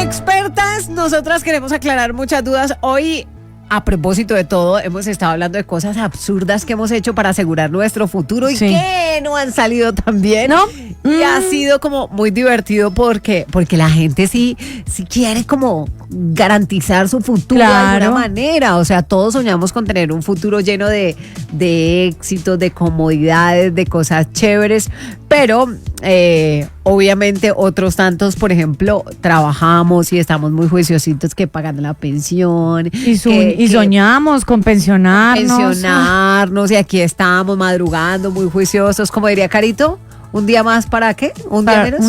expertas, nosotras queremos aclarar muchas dudas. Hoy, a propósito de todo, hemos estado hablando de cosas absurdas que hemos hecho para asegurar nuestro futuro y que no han salido tan bien. ¿No? Y ha sido como muy divertido porque la gente sí quiere como garantizar su futuro de alguna manera. O sea, todos soñamos con tener un futuro lleno de éxitos, de comodidades, de cosas chéveres, pero obviamente otros tantos, por ejemplo, trabajamos y estamos muy juiciositos que pagando la pensión. Y soñamos con pensionarnos. Y aquí estamos madrugando muy juiciosos, como diría Carito. ¿Un día más para qué? ¿Un día menos?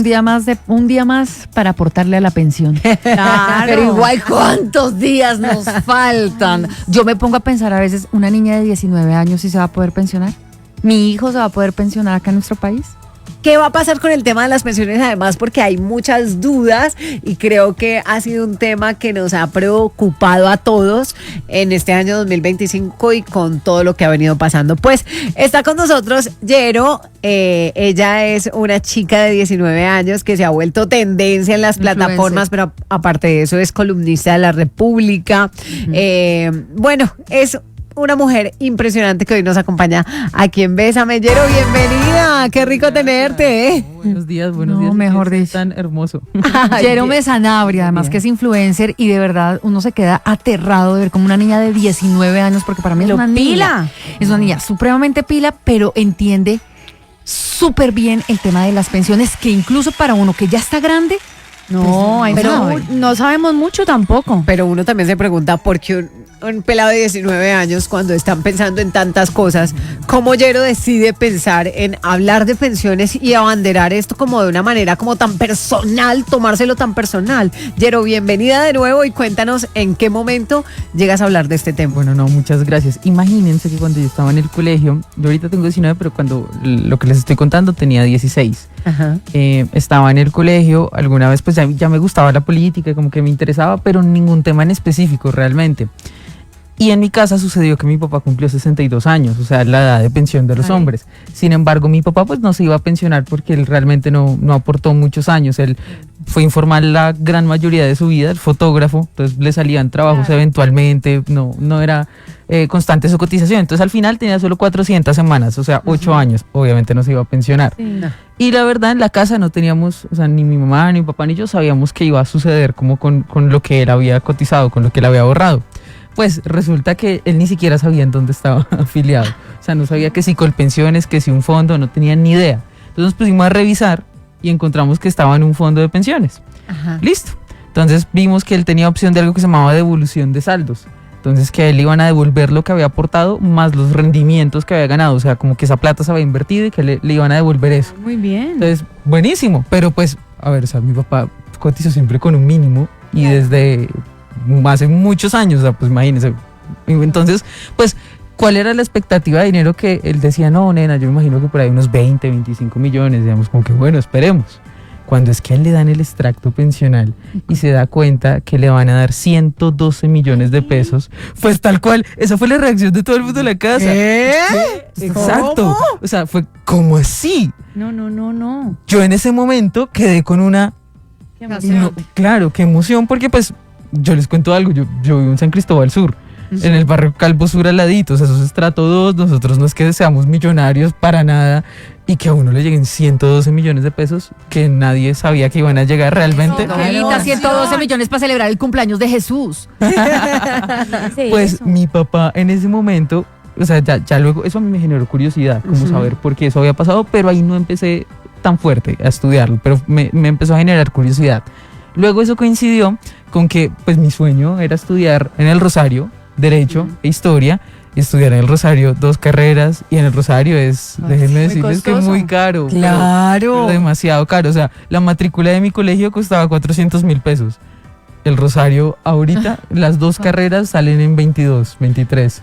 Un día más para aportarle a la pensión. Claro. Pero igual, ¿cuántos días nos faltan? Yo me pongo a pensar a veces, una niña de 19 años, ¿sí se va a poder pensionar? ¿Mi hijo se va a poder pensionar acá en nuestro país? ¿Qué va a pasar con el tema de las pensiones? Además, porque hay muchas dudas y creo que ha sido un tema que nos ha preocupado a todos en este año 2025 y con todo lo que ha venido pasando. Pues está con nosotros Yero. Ella es una chica de 19 años que se ha vuelto tendencia en las plataformas, pero aparte de eso es columnista de La República. Bueno, es una mujer impresionante que hoy nos acompaña aquí en Bésame. Yero, bienvenida, qué rico tenerte. Buenos días, mejor dicho. Tan hermoso. Yero Sanabria, además que es influencer y de verdad uno se queda aterrado de ver como una niña de 19 años, porque para mí es una niña. Es una niña supremamente pila, pero entiende súper bien el tema de las pensiones, que incluso para uno que ya está grande, no sabemos mucho tampoco. Pero uno también se pregunta por qué un pelado de 19 años, cuando están pensando en tantas cosas, ¿cómo Yero decide pensar en hablar de pensiones y abanderar esto como de una manera como tan personal, tomárselo tan personal? Yero, bienvenida de nuevo y cuéntanos en qué momento llegas a hablar de este tema. Bueno, muchas gracias. Imagínense que cuando yo estaba en el colegio, yo ahorita tengo 19, pero cuando lo que les estoy contando tenía 16. Ajá. Estaba en el colegio, alguna vez pues ya me gustaba la política, como que me interesaba, pero ningún tema en específico realmente. Y en mi casa sucedió que mi papá cumplió 62 años, o sea, la edad de pensión de los hombres. Sin embargo, mi papá pues no se iba a pensionar porque él realmente no aportó muchos años. Él fue informal la gran mayoría de su vida, el fotógrafo, entonces le salían trabajos eventualmente, no era constante su cotización. Entonces al final tenía solo 400 semanas, o sea, 8 años, obviamente no se iba a pensionar. Sí. Y la verdad, en la casa no teníamos, o sea, ni mi mamá, ni mi papá, ni yo sabíamos qué iba a suceder como con lo que él había cotizado, con lo que él había ahorrado. Pues resulta que él ni siquiera sabía en dónde estaba afiliado. O sea, no sabía que si Colpensiones, que si un fondo, no tenía ni idea. Entonces nos pusimos a revisar y encontramos que estaba en un fondo de pensiones. Ajá. Listo. Entonces vimos que él tenía opción de algo que se llamaba devolución de saldos. Entonces que a él le iban a devolver lo que había aportado más los rendimientos que había ganado. O sea, como que esa plata se había invertido y que le iban a devolver eso. Muy bien. Entonces, buenísimo. Pero pues, a ver, o sea, mi papá cotizó siempre con un mínimo y desde hace muchos años, o sea, pues imagínense. Entonces, pues, ¿cuál era la expectativa de dinero que él decía? No, nena, yo me imagino que por ahí unos 20, 25 millones, digamos, como que bueno, esperemos. Cuando es que a él le dan el extracto pensional y se da cuenta que le van a dar 112 millones de pesos, pues tal cual, esa fue la reacción de todo el mundo de la casa. ¿Qué? Exacto. ¿Cómo? O sea, fue, ¿cómo así? No. Yo en ese momento quedé con una... Qué emoción. No, claro, qué emoción, porque pues yo les cuento algo, yo vivo en San Cristóbal Sur, en el barrio Calvo Sur al ladito, o sea, eso es estrato 2, nosotros no es que seamos millonarios para nada, y que a uno le lleguen 112 millones de pesos que nadie sabía que iban a llegar realmente. Eso, qué 112 millones para celebrar el cumpleaños de Jesús. Pues eso. Mi papá en ese momento, o sea, ya luego, eso a mí me generó curiosidad, como saber por qué eso había pasado, pero ahí no empecé tan fuerte a estudiarlo, pero me empezó a generar curiosidad. Luego eso coincidió con que pues mi sueño era estudiar en el Rosario Derecho e Historia, estudiar en el Rosario 2 carreras, y en el Rosario déjenme decirles que es muy caro. Claro. Demasiado caro, o sea, la matrícula de mi colegio costaba 400,000 pesos. El Rosario ahorita, las 2 carreras salen en 22, 23.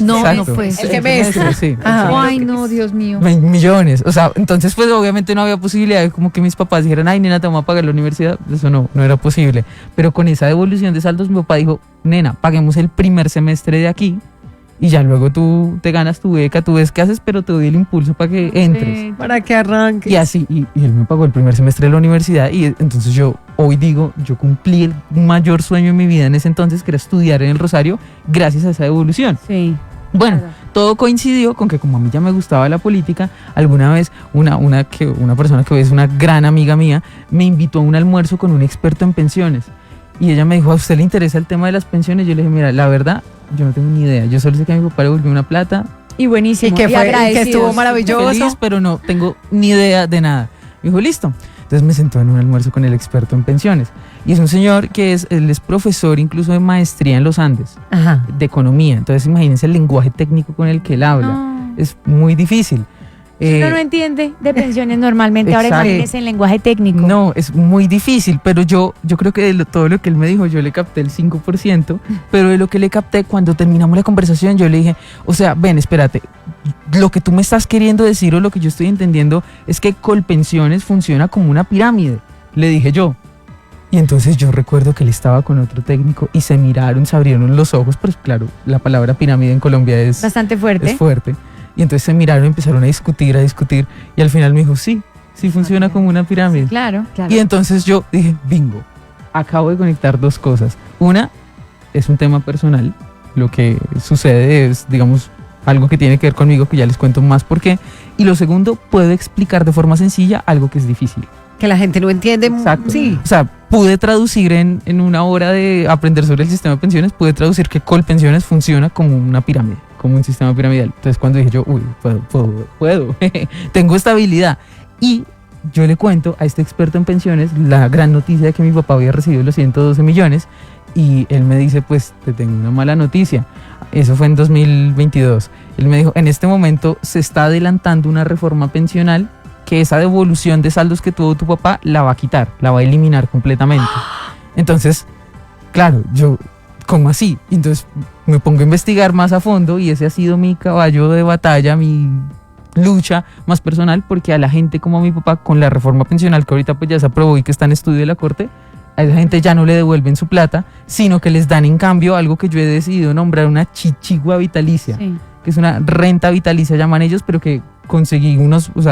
No, Exacto. no puede ser. El semestre. Sí. Ay, no, Dios mío. Millones, o sea, entonces pues obviamente no había posibilidad de como que mis papás dijeran, ay, nena, te vamos a pagar la universidad. Eso no era posible, pero con esa devolución de saldos mi papá dijo, nena, paguemos el primer semestre de aquí y ya luego tú te ganas tu beca, tú ves qué haces, pero te doy el impulso para que entres. Sí. Para que arranque. Y así, y él me pagó el primer semestre de la universidad y entonces yo hoy digo, yo cumplí el mayor sueño en mi vida en ese entonces, que era estudiar en el Rosario, gracias a esa devolución. Sí. Bueno, Claro. todo coincidió con que como a mí ya me gustaba la política, alguna vez una persona que hoy es una gran amiga mía me invitó a un almuerzo con un experto en pensiones. Y ella me dijo, ¿a usted le interesa el tema de las pensiones? Yo le dije, mira, la verdad, yo no tengo ni idea. Yo solo sé que a mi papá le volvió una plata. Y buenísimo. Y que agradecidos. estuvo maravilloso. Feliz, pero no tengo ni idea de nada. Me dijo, listo. Entonces me sentó en un almuerzo con el experto en pensiones. Y es un señor que él es profesor incluso de maestría en los Andes, Ajá. de economía. Entonces imagínense el lenguaje técnico con el que él habla. No. Es muy difícil. Uno no entiende de pensiones normalmente, ahora Exacto. imagínese en lenguaje técnico. No, es muy difícil, pero yo creo que todo lo que él me dijo, yo le capté el 5%, pero de lo que le capté cuando terminamos la conversación, yo le dije, o sea, ven, espérate, lo que tú me estás queriendo decir o lo que yo estoy entendiendo es que Colpensiones funciona como una pirámide, le dije yo. Y entonces yo recuerdo que él estaba con otro técnico y se miraron, se abrieron los ojos, pues claro, la palabra pirámide en Colombia es Bastante fuerte. fuerte. Y entonces se miraron y empezaron a discutir, y al final me dijo, sí funciona como una pirámide. Claro, claro. Y entonces yo dije, bingo, acabo de conectar dos cosas. Una, es un tema personal, lo que sucede es, digamos, algo que tiene que ver conmigo, que ya les cuento más por qué. Y lo segundo, puedo explicar de forma sencilla algo que es difícil. Que la gente no entiende. Exacto. Sí. O sea, pude traducir en una hora de aprender sobre el sistema de pensiones, pude traducir que Colpensiones funciona como una pirámide, como un sistema piramidal. Entonces cuando dije yo, uy, puedo, tengo esta habilidad. Y yo le cuento a este experto en pensiones la gran noticia de que mi papá había recibido los 112 millones y él me dice, pues te tengo una mala noticia. Eso fue en 2022. Él me dijo, en este momento se está adelantando una reforma pensional que esa devolución de saldos que tuvo tu papá la va a quitar, la va a eliminar completamente. Entonces, claro, yo, ¿cómo así? Entonces me pongo a investigar más a fondo y ese ha sido mi caballo de batalla, mi lucha más personal, porque a la gente como a mi papá, con la reforma pensional que ahorita pues ya se aprobó y que está en estudio de la Corte, a esa gente ya no le devuelven su plata, sino que les dan en cambio algo que yo he decidido nombrar una chichigua vitalicia, Sí. que es una renta vitalicia, llaman ellos, pero que conseguí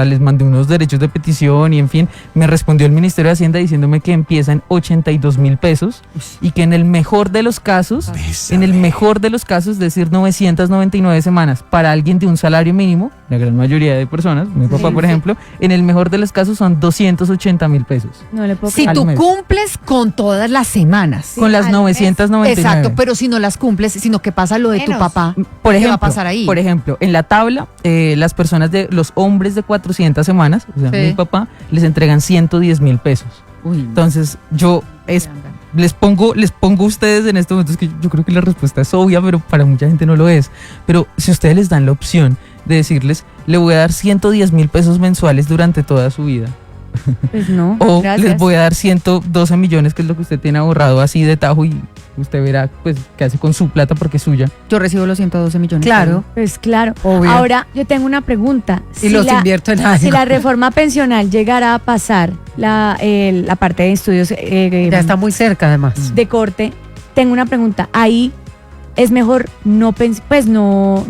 les mandé unos derechos de petición y en fin, me respondió el Ministerio de Hacienda diciéndome que empieza en 82,000 pesos y que en el mejor de los casos, es decir, 999 semanas para alguien de un salario mínimo, la gran mayoría de personas, mi papá por ejemplo, en el mejor de los casos son 280,000 pesos. No le puedo Si creer. tú mes. cumples con todas las semanas. Con las al mes. 999. Exacto, pero si no las cumples, sino que pasa lo de tu Menos. papá. Por ¿Qué ejemplo, va a pasar ahí? Por ejemplo, en la tabla, los hombres de 400 semanas, o sea, Sí. mi papá, les entregan 110,000 pesos. Uy, Entonces, les pongo a ustedes en este momento, es que yo creo que la respuesta es obvia, pero para mucha gente no lo es. Pero si ustedes les dan la opción de decirles, le voy a dar 110,000 pesos mensuales durante toda su vida, Pues no, o gracias. les voy a dar 112 millones, que es lo que usted tiene ahorrado así de tajo, y usted verá pues qué hace con su plata porque es suya. Yo recibo los 112 millones. Claro. Pues claro. Obvio. Ahora, yo tengo una pregunta. Y los invierto en algo. Si la reforma pensional llegara a pasar la parte de estudios ya está muy cerca además. de corte, tengo una pregunta. Ahí es mejor no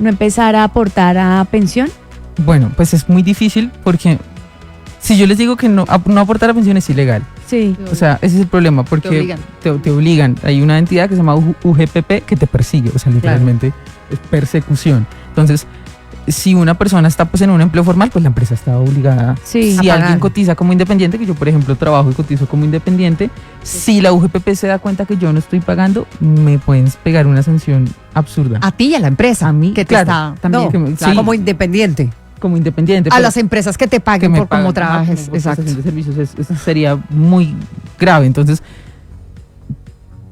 empezar a aportar a pensión. Bueno, pues es muy difícil porque si yo les digo que no aportar a pensión es ilegal. Sí. O sea, ese es el problema, porque obligan. te obligan. Hay una entidad que se llama UGPP que te persigue, o sea, literalmente es persecución. Entonces, si una persona está pues en un empleo formal, pues la empresa está obligada. Sí. Si A pagar. alguien cotiza como independiente, que yo por ejemplo trabajo y cotizo como independiente, si la UGPP se da cuenta que yo no estoy pagando, me pueden pegar una sanción absurda. A ti y a la empresa. A mí, que te claro. está también. No, que me- Claro, sí. como independiente. Como independiente. A pero- las empresas que te que paguen me por cómo pagan, trabajes. como por Exacto. prestación de servicios, eso sería muy grave. Entonces,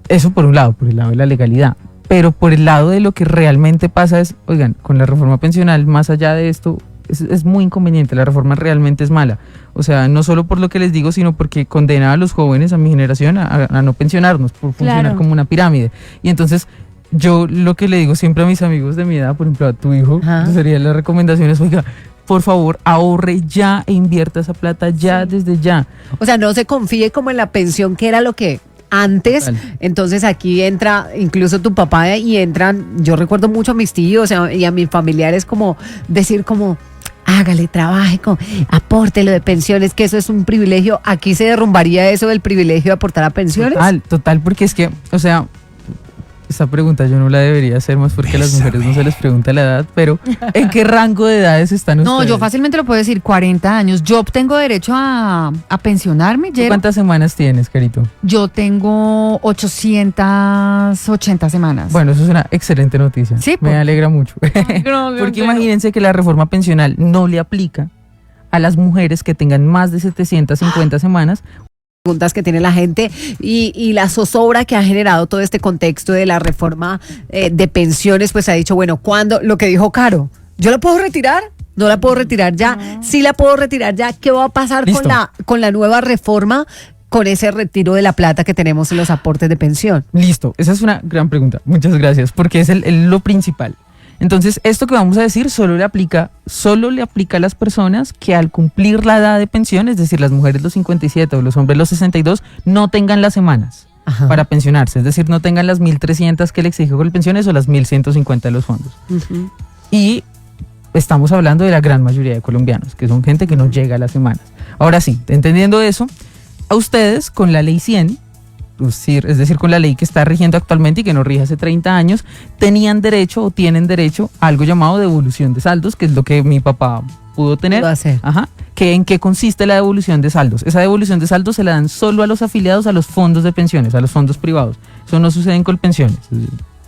eso por un lado, por el lado de la legalidad. Pero por el lado de lo que realmente pasa es, oigan, con la reforma pensional, más allá de esto, es muy inconveniente. La reforma realmente es mala. O sea, no solo por lo que les digo, sino porque condena a los jóvenes, a mi generación, a no pensionarnos, por funcionar Claro. como una pirámide. Y entonces, yo lo que le digo siempre a mis amigos de mi edad, por ejemplo a tu hijo, Ajá. sería las recomendaciones, oiga, por favor, ahorre ya e invierta esa plata ya, desde ya. O sea, no se confíe como en la pensión, que era lo que antes. Total. Entonces aquí entra incluso tu papá y entran, yo recuerdo mucho a mis tíos y a mis familiares como decir como, hágale, trabaje, aporte lo de pensiones, que eso es un privilegio. Aquí se derrumbaría eso del privilegio de aportar a pensiones. Total, porque es que, o sea, esta pregunta yo no la debería hacer más porque a las mujeres no se les pregunta la edad, pero ¿en qué rango de edades están ustedes? No, yo fácilmente lo puedo decir, 40 años. Yo tengo derecho a pensionarme, ¿Tú ¿Cuántas semanas tienes, Carito? Yo tengo 880 semanas. Bueno, eso es una excelente noticia. Sí, me alegra mucho. Porque imagínense que la reforma pensional no le aplica a las mujeres que tengan más de 750 semanas. Preguntas que tiene la gente y la zozobra que ha generado todo este contexto de la reforma de pensiones, pues ha dicho, bueno, ¿cuándo? Lo que dijo Caro, ¿yo la puedo retirar? ¿No la puedo retirar ya? Sí la puedo retirar ya. ¿Qué va a pasar con la nueva reforma, con ese retiro de la plata que tenemos en los aportes de pensión? Listo, esa es una gran pregunta. Muchas gracias, porque es lo principal. Entonces, esto que vamos a decir solo le aplica a las personas que al cumplir la edad de pensión, es decir, las mujeres los 57 o los hombres los 62, no tengan las semanas para pensionarse, es decir, no tengan las 1.300 que le exige Colpensiones o las 1.150 de los fondos. Y estamos hablando de la gran mayoría de colombianos, que son gente que no llega a las semanas. Ahora sí, entendiendo eso, a ustedes con la ley 100, es decir, con la ley que está rigiendo actualmente y que no rige hace 30 años, tienen derecho a algo llamado devolución de saldos, que es lo que mi papá pudo tener. ¿En qué consiste la devolución de saldos? Esa devolución de saldos se la dan solo a los afiliados a los fondos de pensiones, a los fondos privados. Eso no sucede en Colpensiones.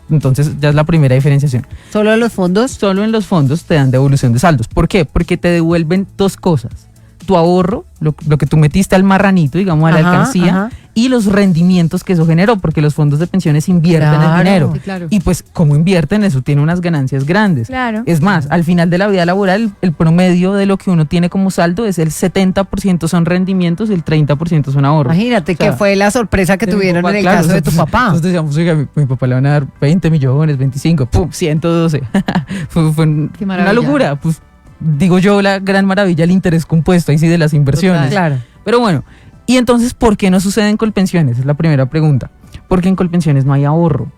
Entonces ya es la primera diferenciación. ¿Solo en los fondos? Solo en los fondos te dan devolución de saldos. ¿Por qué? Porque te devuelven dos cosas. Tu ahorro, lo que tú metiste al marranito, digamos, a la alcancía, y los rendimientos que eso generó, porque los fondos de pensiones invierten el dinero. Sí, claro. Y pues, como invierten, eso tiene unas ganancias grandes. Claro. Es más, al final de la vida laboral, el promedio de lo que uno tiene como saldo es el 70% son rendimientos y el 30% son ahorros. Imagínate, que fue la sorpresa que tuvieron en el caso de tu papá. Entonces decíamos, oiga, mi papá le van a dar 20 millones, 25, ¡pum!, 112. fue una locura, pues. Digo yo, la gran maravilla, el interés compuesto, ahí sí, de las inversiones. Claro. Pero bueno, y entonces, ¿por qué no sucede en Colpensiones? Es la primera pregunta. Porque en Colpensiones no hay ahorro.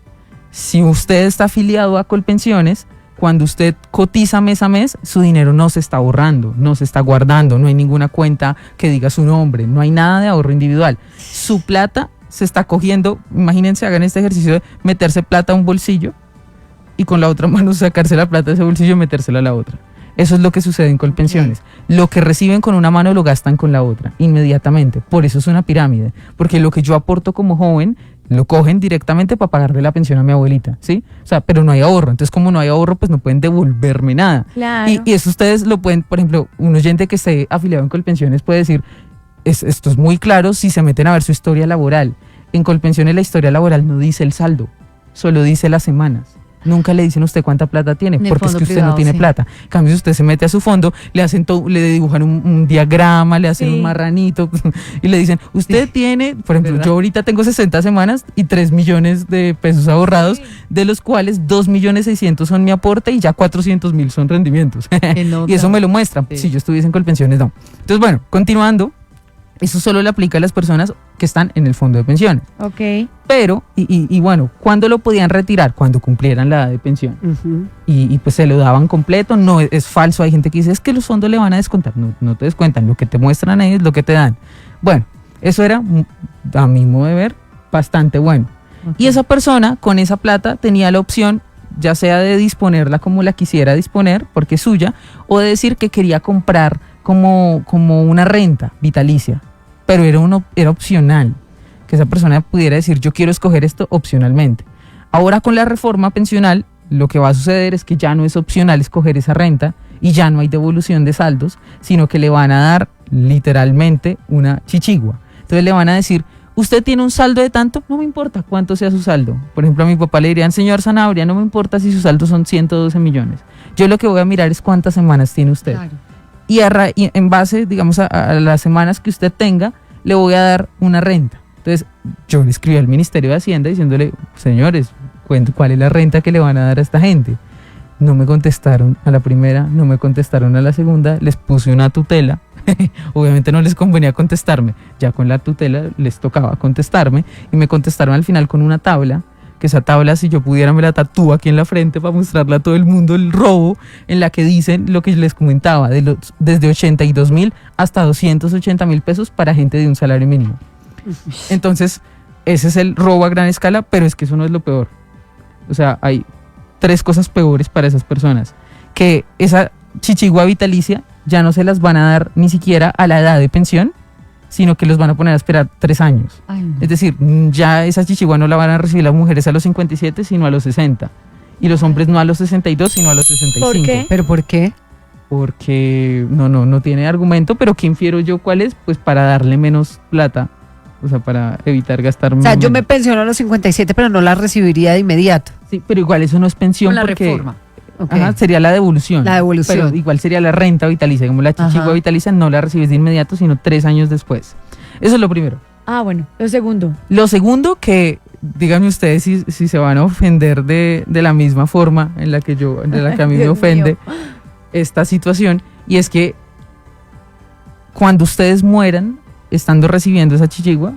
Si usted está afiliado a Colpensiones, cuando usted cotiza mes a mes, su dinero no se está ahorrando, no se está guardando, no hay ninguna cuenta que diga su nombre, no hay nada de ahorro individual. Su plata se está cogiendo, imagínense, hagan este ejercicio de meterse plata a un bolsillo y con la otra mano sacarse la plata de ese bolsillo y metérsela a la otra. Eso es lo que sucede en Colpensiones. Lo que reciben con una mano lo gastan con la otra, inmediatamente. Por eso es una pirámide. Porque lo que yo aporto como joven, lo cogen directamente para pagarle la pensión a mi abuelita, ¿sí? O sea, pero no hay ahorro. Entonces, como no hay ahorro, pues no pueden devolverme nada. Claro. Y eso ustedes lo pueden, por ejemplo, un oyente que esté afiliado en Colpensiones puede decir, esto es muy claro si se meten a ver su historia laboral. En Colpensiones la historia laboral no dice el saldo, solo dice las semanas. Nunca le dicen a usted cuánta plata tiene, porque es que usted no tiene plata. En cambio, si usted se mete a su fondo, le hacen le dibujan un diagrama, le hacen un marranito y le dicen, usted tiene, por ejemplo, yo ahorita tengo 60 semanas y 3 millones de pesos ahorrados, de los cuales 2.600.000 son mi aporte y ya 400.000 son rendimientos. Y eso me lo muestra. Si yo estuviese en Colpensiones, no. Entonces, bueno, continuando, eso solo le aplica a las personas que están en el fondo de pensiones. Ok. Pero, y bueno, ¿cuándo lo podían retirar? Cuando cumplieran la edad de pensión. Y pues se lo daban completo. No, es falso. Hay gente que dice, es que los fondos le van a descontar. No te descuentan. Lo que te muestran ahí es lo que te dan. Bueno, eso era, a mi modo de ver, bastante bueno. Y esa persona, con esa plata, tenía la opción, ya sea de disponerla como la quisiera disponer, porque es suya, o de decir que quería comprar como una renta vitalicia. Pero era opcional, que esa persona pudiera decir, yo quiero escoger esto opcionalmente. Ahora con la reforma pensional, lo que va a suceder es que ya no es opcional escoger esa renta y ya no hay devolución de saldos, sino que le van a dar literalmente una chichigua. Entonces le van a decir, ¿usted tiene un saldo de tanto? No me importa cuánto sea su saldo. Por ejemplo, a mi papá le dirían, señor Sanabria, no me importa si su saldo son 112 millones. Yo lo que voy a mirar es cuántas semanas tiene usted. Claro. Y en base, digamos, a las semanas que usted tenga, le voy a dar una renta. Entonces, yo le escribí al Ministerio de Hacienda diciéndole, señores, ¿cuál es la renta que le van a dar a esta gente? No me contestaron a la primera, no me contestaron a la segunda, les puse una tutela. Obviamente no les convenía contestarme, ya con la tutela les tocaba contestarme y me contestaron al final con una tabla, que esa tabla, si yo pudiera, me la tatúo aquí en la frente para mostrarle a todo el mundo el robo, en la que dicen lo que les comentaba, desde 82,000 hasta 280,000 pesos para gente de un salario mínimo. Entonces, ese es el robo a gran escala, pero es que eso no es lo peor. O sea, hay 3 cosas peores para esas personas, que esa chichigua vitalicia ya no se las van a dar ni siquiera a la edad de pensión, sino que los van a poner a esperar 3 años. Ay, no. Es decir, ya esa chichigua no la van a recibir las mujeres a los 57, sino a los 60. Y los hombres no a los 62, sino a los 65. ¿Por qué? ¿Pero por qué? Porque no tiene argumento, pero ¿qué infiero yo cuál es? Pues para darle menos plata, o sea, para evitar gastar O sea, yo menos. me pensiono a los 57, pero no la recibiría de inmediato. Sí, pero igual eso no es pensión Con la porque... reforma. Ok. Ajá, sería la devolución. La devolución. Pero igual sería la renta vitalicia. Como la chichigua Ajá. vitalicia no la recibes de inmediato, sino 3 años después. Eso es lo primero. Ah, bueno, lo segundo. Lo segundo, que díganme ustedes si se van a ofender de la misma forma de la que a mí me Dios ofende mío. esta situación, y es que cuando ustedes mueran, estando recibiendo esa chichigua,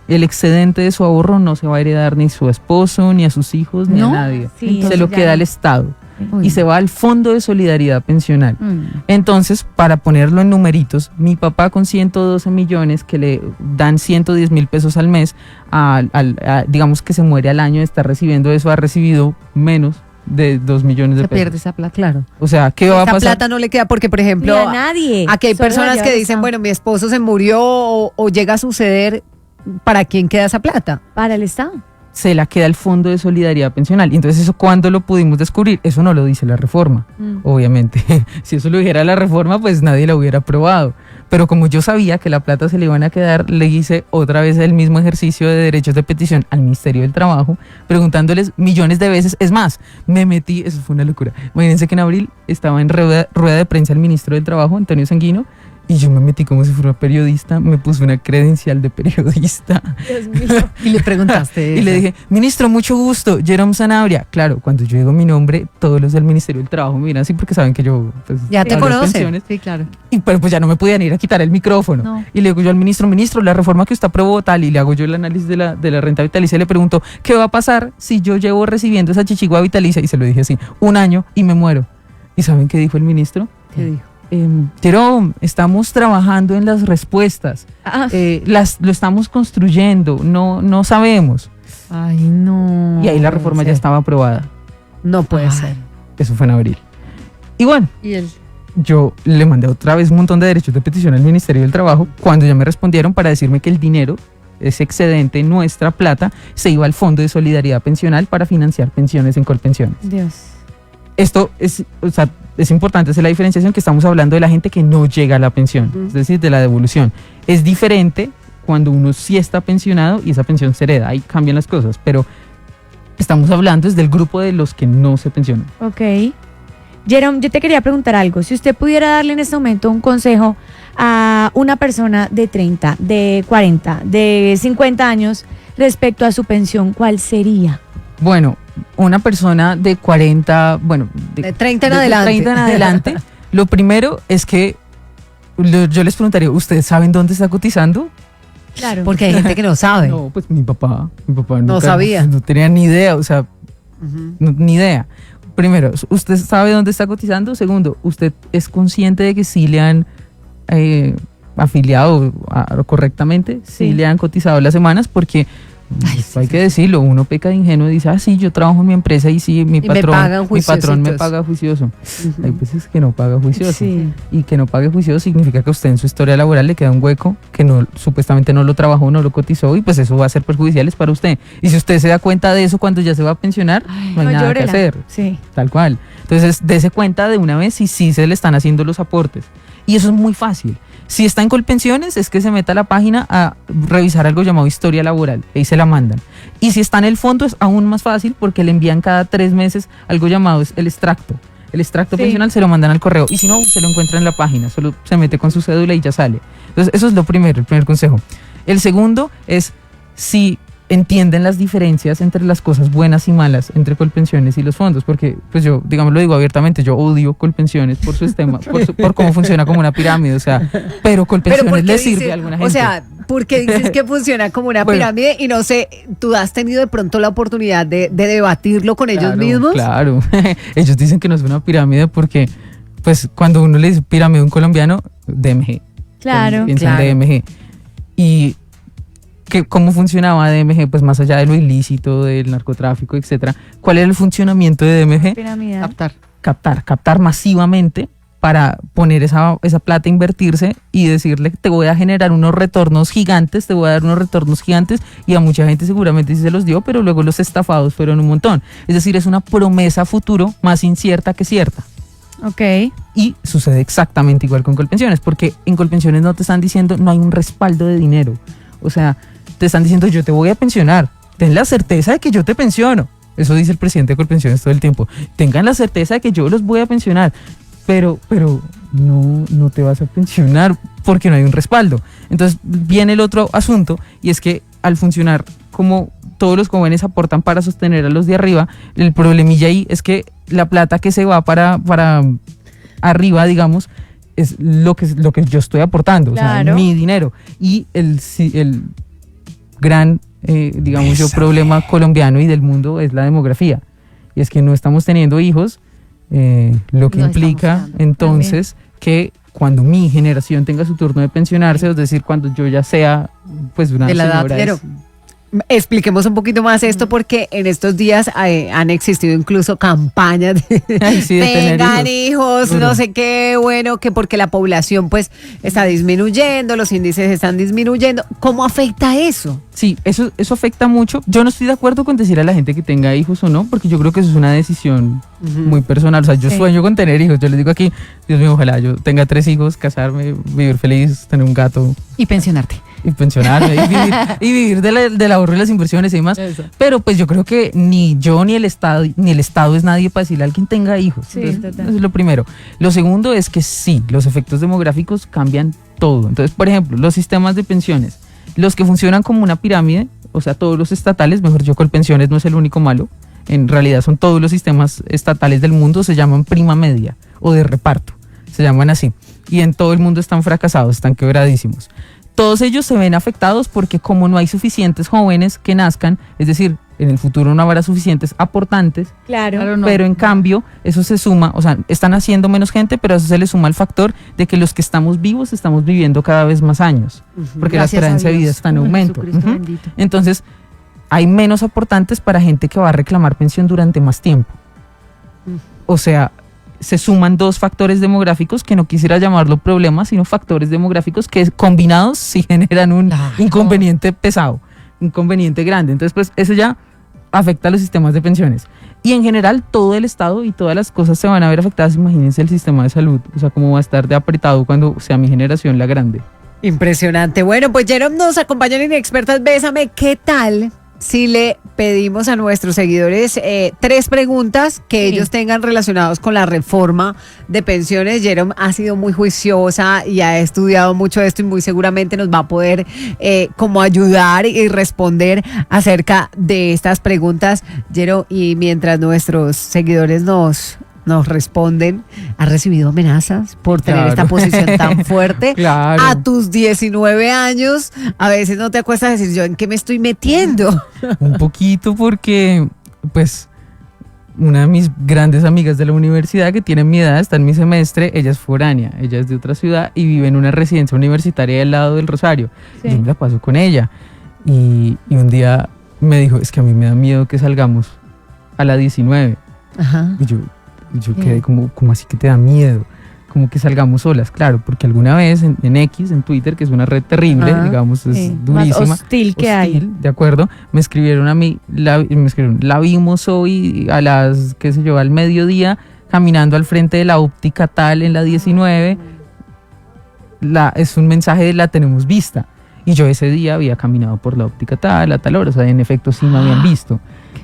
el excedente de su ahorro no se va a heredar ni a su esposo, ni a sus hijos, ni a ¿No? nadie. Sí, Se eso lo ya queda no. al Estado Uy. y se va al Fondo de Solidaridad Pensional. Mm. Entonces, para ponerlo en numeritos, mi papá con 112 millones que le dan 110,000 pesos al mes, digamos que se muere al año de estar recibiendo eso, ha recibido menos de 2 millones de Se pesos. pierde esa plata. Claro. O sea, ¿qué va a Esa pasar? plata no le queda porque, por Ni ejemplo, a nadie. aquí hay Solo la personas lleva que el dicen, Estado. bueno, mi esposo se murió o llega a suceder, ¿para quién queda esa plata? Para el Estado. Se la queda el Fondo de Solidaridad Pensional. Y entonces, ¿eso cuándo lo pudimos descubrir? Eso no lo dice la reforma, obviamente. Si eso lo dijera la reforma, pues nadie la hubiera aprobado. Pero como yo sabía que la plata se le iban a quedar, le hice otra vez el mismo ejercicio de derechos de petición al Ministerio del Trabajo, preguntándoles millones de veces. Es más, me metí, eso fue una locura. Imagínense que en abril estaba en rueda de prensa el ministro del Trabajo, Antonio Sanguino, y yo me metí como si fuera periodista, me puse una credencial de periodista. Dios mío. Y le preguntaste Y le dije, ministro, mucho gusto, Jerome Sanabria. Claro, cuando yo digo mi nombre, todos los del Ministerio del Trabajo me miran así porque saben que yo pues, ya te hablo de conocen. pensiones. Sí, claro. Y pero pues ya no me podían ir a quitar el micrófono. No. Y le digo yo al ministro, la reforma que usted aprobó tal, y le hago yo el análisis de la renta vitalicia y le pregunto, ¿qué va a pasar si yo llevo recibiendo esa chichigua vitalicia? Y se lo dije así, 1 año y me muero. ¿Y saben qué dijo el ministro? ¿Qué dijo? Jerome, estamos trabajando en las respuestas, Ah, lo estamos construyendo, no sabemos. Ay, no. Y ahí la reforma ya sí. estaba aprobada. No puede Ay. ser. Eso fue en abril. Y bueno, Y él. yo le mandé otra vez un montón de derechos de petición al Ministerio del Trabajo cuando ya me respondieron para decirme que el dinero, ese excedente, nuestra plata, se iba al Fondo de Solidaridad Pensional para financiar pensiones en Colpensiones. Dios. Esto es, o sea, es importante hacer la diferenciación, que estamos hablando de la gente que no llega a la pensión, es decir, de la devolución. Es diferente cuando uno sí está pensionado y esa pensión se hereda, ahí cambian las cosas, pero estamos hablando es del grupo de los que no se pensionan. Ok. Jerome, yo te quería preguntar algo. Si usted pudiera darle en este momento un consejo a una persona de 30, de 40, de 50 años respecto a su pensión, ¿cuál sería? Bueno, una persona de 40, bueno, De 30 en de adelante. 30 en adelante, lo primero es que yo les preguntaría, ¿ustedes saben dónde está cotizando? Claro. Porque hay gente que no sabe. No, pues mi papá No nunca- sabía. no tenía ni idea, o sea, Ujú. ni idea. Primero, ¿usted sabe dónde está cotizando? Segundo, ¿usted es consciente de que sí le han afiliado correctamente? Sí Sí. le han cotizado las semanas, porque esto hay que decirlo, uno peca de ingenuo y dice, sí, yo trabajo en mi empresa y sí, mi me patrón, pagan mi patrón me juiciositos. paga juicioso. Ujú. Hay veces que no paga juicioso. Sí. Y que no pague juicioso significa que a usted en su historia laboral le queda un hueco que no, supuestamente no lo trabajó, no lo cotizó, y pues eso va a ser perjudicial para usted. Y si usted se da cuenta de eso cuando ya se va a pensionar, no hay nada que llórela. hacer. Sí. Tal cual. Entonces, dése cuenta de una vez si sí se le están haciendo los aportes. Y eso es muy fácil. Si está en Colpensiones, es que se meta a la página a revisar algo llamado historia laboral. Ahí se la mandan. Y si está en el fondo, es aún más fácil porque le envían cada 3 meses algo llamado el extracto. El extracto Sí. pensional se lo mandan al correo. Y si no, se lo encuentra en la página. Solo se mete con su cédula y ya sale. Entonces, eso es lo primero, el primer consejo. El segundo es, si entienden las diferencias entre las cosas buenas y malas entre Colpensiones y los fondos, porque pues yo, digamos, lo digo abiertamente, yo odio Colpensiones por su sistema, por cómo funciona como una pirámide, o sea, pero Colpensiones le sirve a alguna gente. O sea, ¿por qué dices que funciona como una pirámide? Y no sé, ¿tú has tenido de pronto la oportunidad de debatirlo con ellos mismos? Claro, ellos dicen que no es una pirámide porque, pues, cuando uno le dice pirámide a un colombiano, DMG. Claro. Piensan DMG. Y ¿cómo funcionaba DMG? Pues más allá de lo ilícito, del narcotráfico, etcétera. ¿Cuál era el funcionamiento de DMG? Piramidal. Captar masivamente para poner esa plata, invertirse y decirle, te voy a generar unos retornos gigantes, te voy a dar unos retornos gigantes, y a mucha gente seguramente sí se los dio, pero luego los estafados fueron un montón. Es decir, es una promesa a futuro más incierta que cierta. Ok. Y sucede exactamente igual con Colpensiones, porque en Colpensiones no te están diciendo, no hay un respaldo de dinero. O sea, te están diciendo, yo te voy a pensionar, ten la certeza de que yo te pensiono. Eso dice el presidente de Colpensiones todo el tiempo. Tengan la certeza de que yo los voy a pensionar, pero no te vas a pensionar porque no hay un respaldo. Entonces viene el otro asunto, y es que al funcionar como todos los jóvenes aportan para sostener a los de arriba, el problemilla ahí es que la plata que se va para arriba, digamos, es lo que yo estoy aportando, claro. O sea, mi dinero. Y el gran, digamos yo, problema colombiano y del mundo es la demografía. Y es que no estamos teniendo hijos, lo que No implica estamos dando, entonces que cuando mi generación tenga su turno de pensionarse, es decir, cuando yo ya sea pues una de la edad, señora, pero expliquemos un poquito más esto, porque en estos días han existido incluso campañas de Ay, sí, de tener tengan hijos, Duro. no sé qué, bueno, que porque la población pues está disminuyendo, los índices están disminuyendo. ¿Cómo afecta eso? Sí, eso afecta mucho. Yo no estoy de acuerdo con decir a la gente que tenga hijos o no, porque yo creo que eso es una decisión muy personal. O sea, yo sueño con tener hijos. Yo les digo aquí, Dios mío, ojalá yo tenga 3 hijos, casarme, vivir feliz, tener un gato Y pensionarte. y pensionarme y vivir del ahorro y las inversiones y demás. Eso. Pero pues yo creo que ni yo ni el Estado es nadie para decirle a alguien tenga hijos. Sí, Entonces, total. eso es lo primero. Lo segundo es que sí, los efectos demográficos cambian todo. Entonces, por ejemplo, los sistemas de pensiones, los que funcionan como una pirámide, o sea, todos los estatales, mejor dicho, Colpensiones no es el único malo, en realidad son todos los sistemas estatales del mundo, se llaman prima media o de reparto, se llaman así, y en todo el mundo están fracasados, están quebradísimos. Todos ellos se ven afectados porque como no hay suficientes jóvenes que nazcan, es decir, en el futuro no habrá suficientes aportantes, Claro. No. pero en cambio eso se suma, o sea, están haciendo menos gente, pero eso se le suma al factor de que los que estamos vivos estamos viviendo cada vez más años, porque Gracias la a esperanza de Dios. vida está en Ay, aumento. Jesucristo Ujú. bendito. Entonces, hay menos aportantes para gente que va a reclamar pensión durante más tiempo. O sea, se suman 2 factores demográficos que no quisiera llamarlo problemas, sino factores demográficos que combinados sí generan un Claro. inconveniente pesado, inconveniente grande. Entonces, pues eso ya afecta a los sistemas de pensiones. Y en general todo el Estado y todas las cosas se van a ver afectadas. Imagínense el sistema de salud, o sea, cómo va a estar de apretado cuando sea mi generación la grande. Impresionante. Bueno, pues Jerome nos acompaña en Inexpertas Bésame. ¿Qué tal si le pedimos a nuestros seguidores 3 preguntas que ellos tengan relacionados con la reforma de pensiones? Jerome ha sido muy juiciosa y ha estudiado mucho esto y muy seguramente nos va a poder como ayudar y responder acerca de estas preguntas. Jerome, y mientras nuestros seguidores nos responden, ¿has recibido amenazas por tener Claro. esta posición tan fuerte? Claro. A tus 19 años, a veces no te acuestas a decir, ¿yo en qué me estoy metiendo? Un poquito porque, pues, una de mis grandes amigas de la universidad que tiene mi edad, está en mi semestre, ella es foránea, ella es de otra ciudad y vive en una residencia universitaria al lado del Rosario. Sí. Yo me la paso con ella y un día me dijo, es que a mí me da miedo que salgamos a la 19. Ajá. Y yo quedé como así que te da miedo, como que salgamos solas, claro, porque alguna vez en X, en Twitter, que es una red terrible, Ajá, digamos, es Sí, durísima. más hostil que hay. ¿De acuerdo? Me escribieron a mí, la vimos hoy a las, qué sé yo, al mediodía, caminando al frente de la óptica tal en la 19. Es un mensaje de la tenemos vista. Y yo ese día había caminado por la óptica tal, a tal hora, o sea, en efecto sí me habían visto.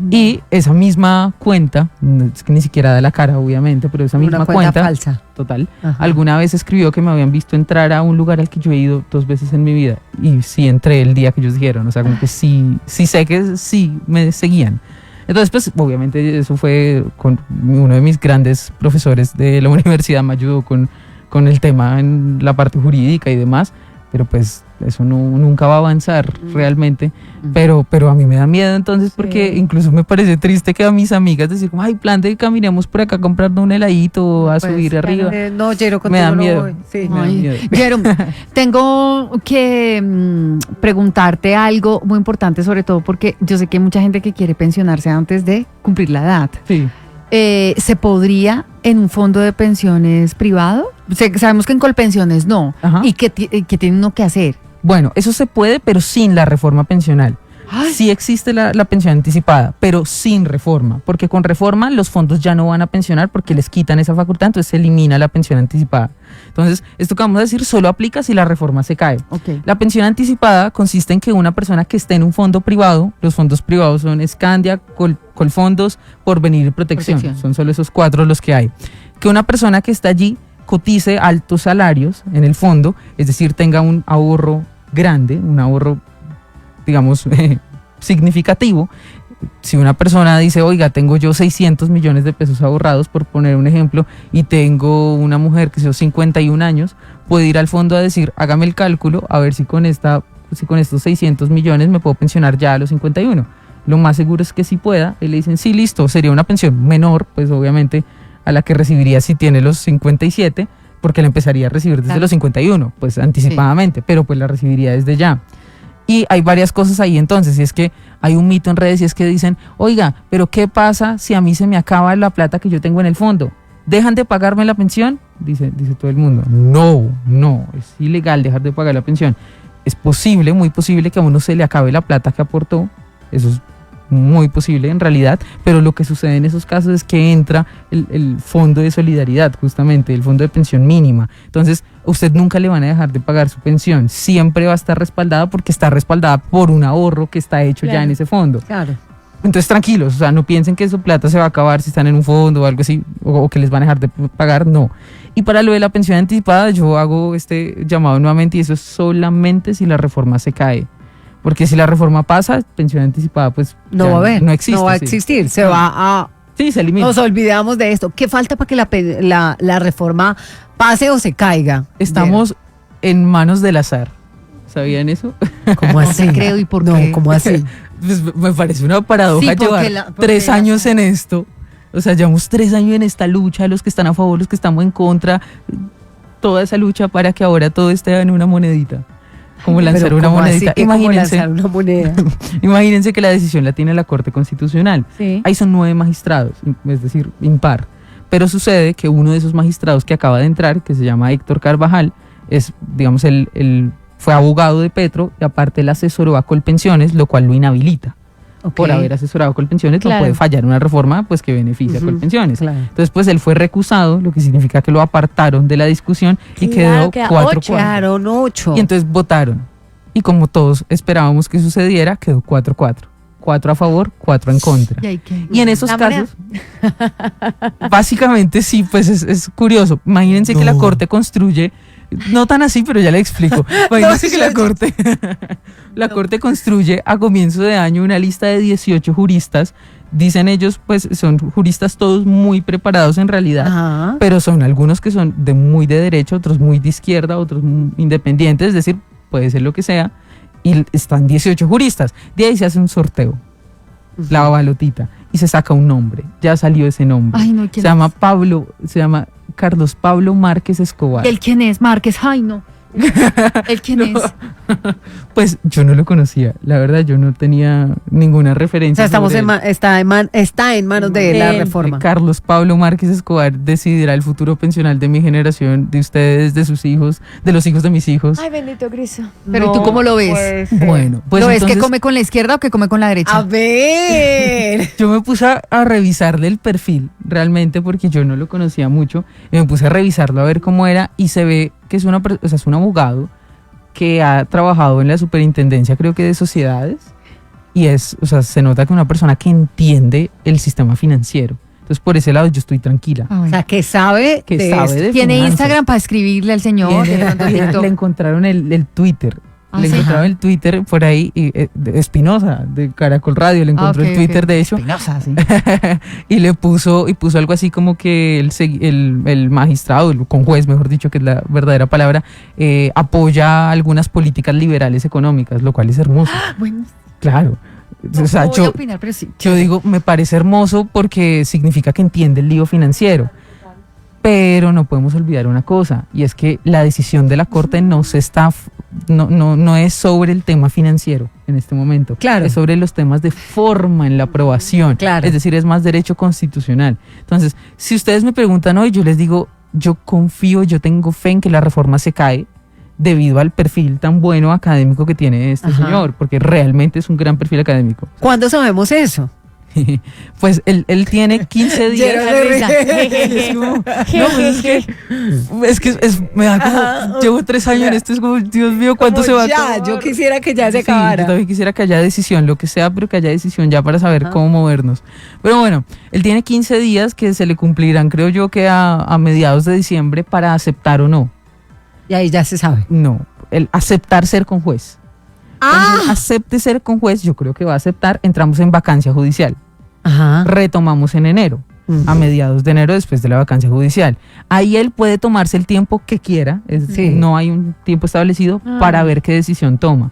Y esa misma cuenta, es que ni siquiera da la cara obviamente, pero esa misma Una cuenta falsa. total, Ajá. alguna vez escribió que me habían visto entrar a un lugar al que yo he ido 2 veces en mi vida, y sí entré el día que ellos dijeron, o sea, como que sí sé que sí me seguían. Entonces, pues, obviamente eso fue con uno de mis grandes profesores de la universidad, me ayudó con el tema en la parte jurídica y demás, pero pues eso nunca va a avanzar realmente, pero a mí me da miedo entonces, porque incluso me parece triste que a mis amigas decir, ay, plan de que caminemos por acá comprando un heladito o a subir arriba. No, Jero, Me da contigo no miedo. voy. Sí. Me da miedo. Jerome, tengo que preguntarte algo muy importante, sobre todo porque yo sé que hay mucha gente que quiere pensionarse antes de cumplir la edad. Sí. ¿Se podría en un fondo de pensiones privado? Sabemos que en Colpensiones no. Ajá. ¿Y qué tiene uno que hacer? Bueno, eso se puede, pero sin la reforma pensional. Sí existe la pensión anticipada, pero sin reforma, porque con reforma los fondos ya no van a pensionar porque les quitan esa facultad, entonces se elimina la pensión anticipada. Entonces, esto que vamos a decir solo aplica si la reforma se cae. Okay. La pensión anticipada consiste en que una persona que esté en un fondo privado, los fondos privados son Scandia, Colfondos, Porvenir y Protección, son solo esos 4 los que hay. Que una persona que está allí cotice altos salarios en el fondo, es decir, tenga un ahorro grande, un ahorro, digamos, significativo. Si una persona dice, oiga, tengo yo 600 millones de pesos ahorrados, por poner un ejemplo, y tengo una mujer que son 51 años, puede ir al fondo a decir, hágame el cálculo, a ver si con estos 600 millones me puedo pensionar ya a los 51. Lo más seguro es que sí pueda, y le dicen, sí, listo, sería una pensión menor, pues obviamente, a la que recibiría si tiene los 57, porque la empezaría a recibir desde los 51, pues anticipadamente, pero pues la recibiría desde ya. Y hay varias cosas ahí entonces, y es que hay un mito en redes y es que dicen, oiga, pero ¿qué pasa si a mí se me acaba la plata que yo tengo en el fondo? ¿Dejan de pagarme la pensión? Dice todo el mundo. No, es ilegal dejar de pagar la pensión. Es posible, muy posible que a uno se le acabe la plata que aportó, eso es muy posible en realidad, pero lo que sucede en esos casos es que entra el fondo de solidaridad, justamente, el fondo de pensión mínima. Entonces, a usted nunca le van a dejar de pagar su pensión, siempre va a estar respaldada porque está respaldada por un ahorro que está hecho ya en ese fondo. Claro. Entonces, tranquilos, o sea, no piensen que su plata se va a acabar si están en un fondo o algo así, o que les van a dejar de pagar, no. Y para lo de la pensión anticipada, yo hago este llamado nuevamente, y eso es solamente si la reforma se cae. Porque si la reforma pasa, pensión anticipada, pues no va a haber, no existe. No va a existir, se va a... Sí, se elimina. Nos olvidamos de esto. ¿Qué falta para que la reforma pase o se caiga? Estamos en manos del azar. ¿Sabían eso? ¿Cómo así? No te creo, ¿y por No, qué? ¿cómo así? Pues me parece una paradoja Sí, porque llevar 3 años en esto. O sea, llevamos 3 años en esta lucha, los que están a favor, los que estamos en contra, toda esa lucha para que ahora todo esté en una monedita. Como lanzar Pero una ¿cómo monedita. así que Imagínense, como lanzar una moneda? imagínense que la decisión la tiene la Corte Constitucional. Sí. Ahí son 9 magistrados, es decir, impar. Pero sucede que uno de esos magistrados que acaba de entrar, que se llama Héctor Carvajal, es, digamos, fue abogado de Petro y aparte le asesoró a Colpensiones, lo cual lo inhabilita. Ok. Por haber asesorado a Colpensiones, Claro. no puede fallar una reforma pues que beneficie a Colpensiones. Claro. Entonces, pues él fue recusado, lo que significa que lo apartaron de la discusión y Claro, quedó queda 4-4. Quedaron 8. Y entonces votaron. Y como todos esperábamos que sucediera, quedó 4-4. 4 a favor, 4 en contra. ¿Y, hay que- Y en esos La moneda. casos, básicamente sí, pues es curioso. Imagínense que la Corte construye, no tan así, pero ya le explico. Imagínense que la Corte construye a comienzo de año una lista de 18 juristas. Dicen ellos, pues son juristas todos muy preparados en realidad. Ajá. Pero son algunos que son muy de derecha, otros muy de izquierda, otros muy independientes, es decir, puede ser lo que sea, y están 18 juristas. De ahí se hace un sorteo, la balotita, y se saca un nombre. Ya salió ese nombre. Ay, no, Se ¿quién llama Carlos Pablo Márquez Escobar. es? ¿El quién es? Márquez. Ay, no. ¿El quién es? Pues yo no lo conocía, la verdad yo no tenía ninguna O referencia. sea, estamos sobre él. está en manos de la reforma. Carlos Pablo Márquez Escobar decidirá el futuro pensional de mi generación, de ustedes, de sus hijos, de los hijos de mis hijos. Ay, bendito Cristo. Pero ¿y tú cómo lo ves? puede ser. Bueno, pues ¿Lo ves entonces que come con la izquierda o que come con la derecha? A ver. yo me puse a revisarle el perfil realmente porque yo no lo conocía mucho y me puse a revisarlo a ver cómo era y se ve que es es un abogado que ha trabajado en la superintendencia, creo que de sociedades, y o sea, se nota que una persona que entiende el sistema financiero. Entonces, por ese lado yo estoy tranquila. O sea, que sabe Que de sabe esto. de Tiene finanzas. Instagram para escribirle al señor. de pronto TikTok. Le encontraron el Twitter. Ah, Le sí. encontraron el Twitter por ahí, de Espinosa, de Caracol Radio, le encontró Ok, el Twitter ok. de hecho. Espinosa, sí. y puso algo así como que el magistrado, el conjuez, mejor dicho, que es la verdadera palabra, apoya algunas políticas liberales económicas, lo cual es hermoso. Bueno, Claro. O sea, no voy a opinar, pero sí. yo digo, me parece hermoso porque significa que entiende el lío financiero. Pero no podemos olvidar una cosa, y es que la decisión de la Corte no es sobre el tema financiero en este momento. Claro. Es sobre los temas de forma en la aprobación. Claro. Es decir, es más derecho constitucional. Entonces, si ustedes me preguntan hoy, yo les digo, yo confío, yo tengo fe en que la reforma se cae debido al perfil tan bueno académico que tiene este Ajá. señor, porque realmente es un gran perfil académico. ¿Cuándo sabemos eso? Pues él tiene 15 días. Lleno La de risa. Es como, no, pues me da como, llevo 3 años en esto, es como, Dios mío, ¿cuánto Como se va a ya, acabar? yo quisiera que ya se Sí, acabara. yo también quisiera que haya decisión, lo que sea, pero que haya decisión ya para saber cómo movernos. Pero bueno, él tiene 15 días que se le cumplirán, creo yo, que a mediados de diciembre para aceptar o no. Y ahí ya se sabe. No, el aceptar ser conjuez. Entonces, acepte ser conjuez, yo creo que va a aceptar, entramos en vacancia judicial. Ajá. Retomamos en enero, a mediados de enero después de la vacancia judicial. Ahí él puede tomarse el tiempo que quiera, Sí. no hay un tiempo establecido para ver qué decisión toma.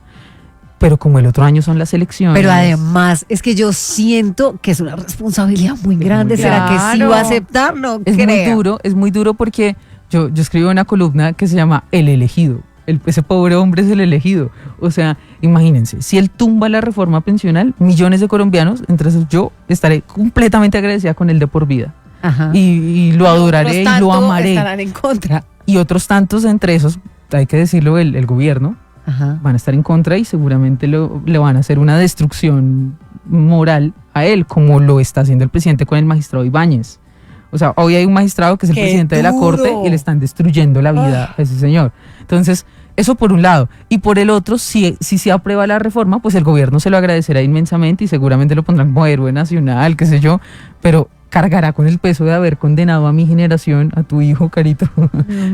Pero como el otro año son las elecciones. Pero además, es que yo siento que es una responsabilidad muy grande. muy ¿Será que sí Claro. va a aceptar? No es creo. muy duro porque yo escribo una columna que se llama El elegido. Ese pobre hombre es el elegido. O sea, imagínense, si él tumba la reforma pensional, millones de colombianos, entre esos yo, estaré completamente agradecida con él de por vida. Ajá. Y lo adoraré y Otros lo tanto amaré. estarán en contra. Y otros tantos, entre esos, hay que decirlo, el gobierno, Ajá. van a estar en contra y seguramente le van a hacer una destrucción moral a él, como lo está haciendo el presidente con el magistrado Ibáñez. O sea, hoy hay un magistrado que es el ¡Qué presidente de la duro! Corte y le están destruyendo la vida a ese señor. Entonces, eso por un lado. Y por el otro, si se aprueba la reforma, pues el gobierno se lo agradecerá inmensamente y seguramente lo pondrán como héroe nacional, qué sé yo, pero cargará con el peso de haber condenado a mi generación, a tu hijo, Carito.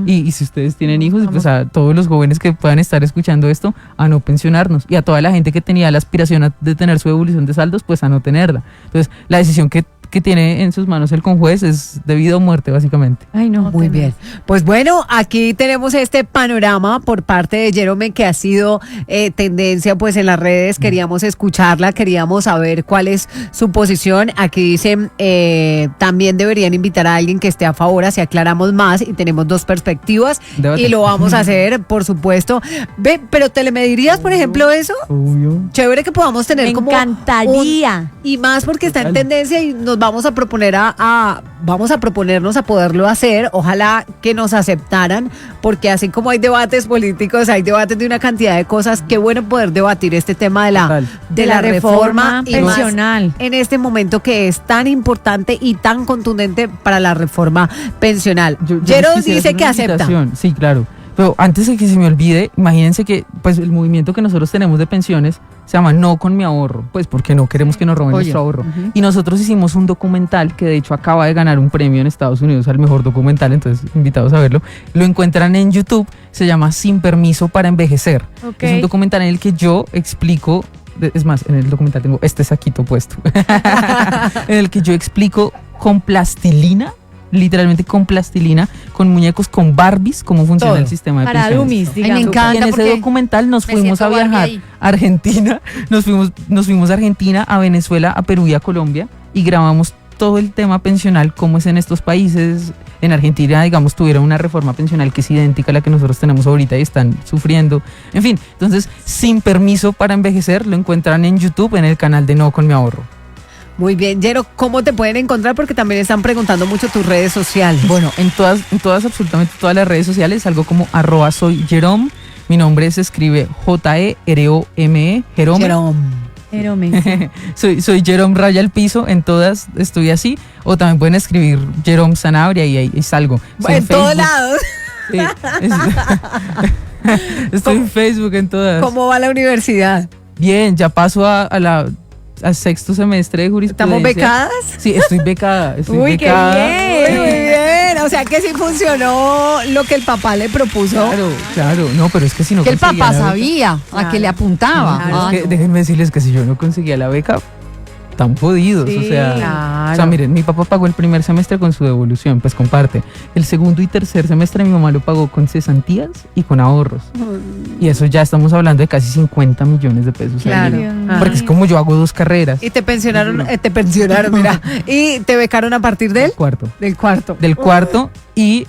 Y si ustedes tienen hijos, pues a todos los jóvenes que puedan estar escuchando esto, a no pensionarnos. Y a toda la gente que tenía la aspiración de tener su devolución de saldos, pues a no tenerla. Entonces, la decisión que tiene en sus manos el conjuez es de vida o muerte, básicamente. Ay, no. Muy bien. Pues bueno, aquí tenemos este panorama por parte de Jerome que ha sido tendencia pues en las redes. Queríamos escucharla, queríamos saber cuál es su posición. Aquí dicen, también deberían invitar a alguien que esté a favor, así aclaramos más y tenemos dos perspectivas. Debate. Y lo vamos a hacer, por supuesto. Ve, pero ¿te le medirías, por ejemplo, eso? Obvio. Chévere que podamos tener Me como encantaría. y más porque está en Total. tendencia y nos vamos a proponer vamos a proponernos a poderlo hacer. Ojalá que nos aceptaran, porque así como hay debates políticos, hay debates de una cantidad de cosas. Qué bueno poder debatir este tema de la, Total. de la reforma y más pensional. en este momento que es tan importante y tan contundente para la reforma pensional. Yo les Jero quisiera dice hacer que una acepta. invitación. Sí, claro. Pero antes de que se me olvide, imagínense que pues el movimiento que nosotros tenemos de pensiones se llama No con mi ahorro, pues porque no queremos que nos roben Oye. nuestro ahorro. Y nosotros hicimos un documental que de hecho acaba de ganar un premio en Estados Unidos al mejor documental, entonces invitados a verlo. Lo encuentran en YouTube, se llama Sin Permiso para Envejecer. Ok. Es un documental en el que yo explico, es más, en el documental tengo este saquito puesto, en el que yo explico con plastilina, literalmente con plastilina, con muñecos, con Barbies, cómo funciona Todo. el sistema de Para pensiones. dummies, Ay, me digamos. encanta. Y en ese porque documental nos me fuimos a siento Barbie viajar ahí. a Argentina, nos fuimos a Argentina, a Venezuela, a Perú y a Colombia y grabamos todo el tema pensional, cómo es en estos países. En Argentina, digamos, tuvieron una reforma pensional que es idéntica a la que nosotros tenemos ahorita y están sufriendo. En fin, entonces, Sin Permiso para Envejecer lo encuentran en YouTube, en el canal de No con mi ahorro. Muy bien, Jero, ¿cómo te pueden encontrar? Porque también están preguntando mucho tus redes sociales. Bueno, en todas, absolutamente todas las redes sociales, algo como @soy Jerome. Mi nombre se escribe Jerome, Jerome. Jerome. Jerome. Soy Jerome Raya al Piso, en todas estoy así. O también pueden escribir Jerome Sanabria y ahí salgo. Estoy En todos Facebook. lados. Sí, estoy en Facebook, en todas. ¿Cómo va la universidad? Bien, ya paso al sexto semestre de jurisprudencia. ¿Estamos becadas? Sí, estoy becada. Uy, qué becada. bien. Muy bien, o sea que sí funcionó lo que el papá le propuso. Claro, no, pero es que si no Que el conseguía papá la beca- sabía a que le apuntaba. Claro. Ah, Es que no. déjenme decirles que si yo no conseguía la beca, tan jodidos, Sí, o sea, claro. miren, mi papá pagó el primer semestre con su devolución, pues comparte. El segundo y tercer semestre mi mamá lo pagó con cesantías y con ahorros. Y eso ya estamos hablando de casi 50 millones de pesos. al Claro. año. Ah. Porque es como yo hago 2 carreras. Y te pensionaron, mira. Y te becaron a partir Del cuarto. del cuarto. Del cuarto y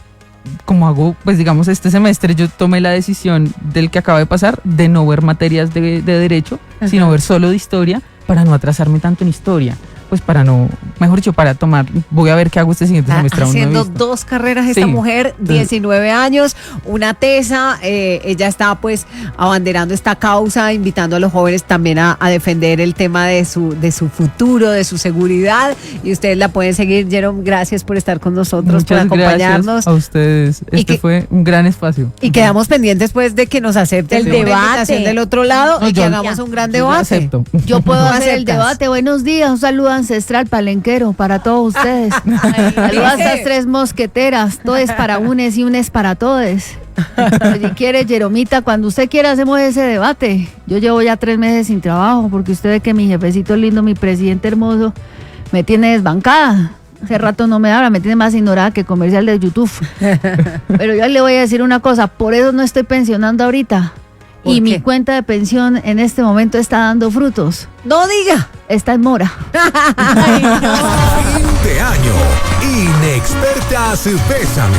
como hago, pues digamos, este semestre yo tomé la decisión del que acaba de pasar de no ver materias de derecho, sino ver solo de historia para no atrasarme tanto en historia. Pues para no, mejor dicho, para tomar, voy a ver qué hago este siguiente semestre. aún no he Haciendo visto. 2 carreras esta Sí. mujer, 19 años, una tesa, ella está pues abanderando esta causa, invitando a los jóvenes también a defender el tema de su futuro, de su seguridad, y ustedes la pueden seguir. Jerome, gracias por estar con nosotros, por Muchas acompañarnos. gracias a ustedes. Y Este que- fue un gran espacio. Y quedamos pendientes pues de que nos acepten El una debate. invitación del otro lado No, y que yo- hagamos un gran Yo lo debate. acepto. Yo puedo ¿Tú hacer el aceptas? debate. Buenos días, un saludo ancestral palenquero para todos ustedes. Saludos a estas 3 mosqueteras, todo es para unes y unes para todes. Si quiere, Jeromita, cuando usted quiera hacemos ese debate. Yo llevo ya 3 meses sin trabajo porque usted ve que mi jefecito lindo, mi presidente hermoso, me tiene desbancada. Hace rato no me habla, me tiene más ignorada que comercial de YouTube. Pero yo le voy a decir una cosa, por eso no estoy pensionando ahorita. ¿Por Y qué? mi cuenta de pensión en este momento está dando frutos. No diga. Está en mora. Fin de año. Inexpertas Bésame.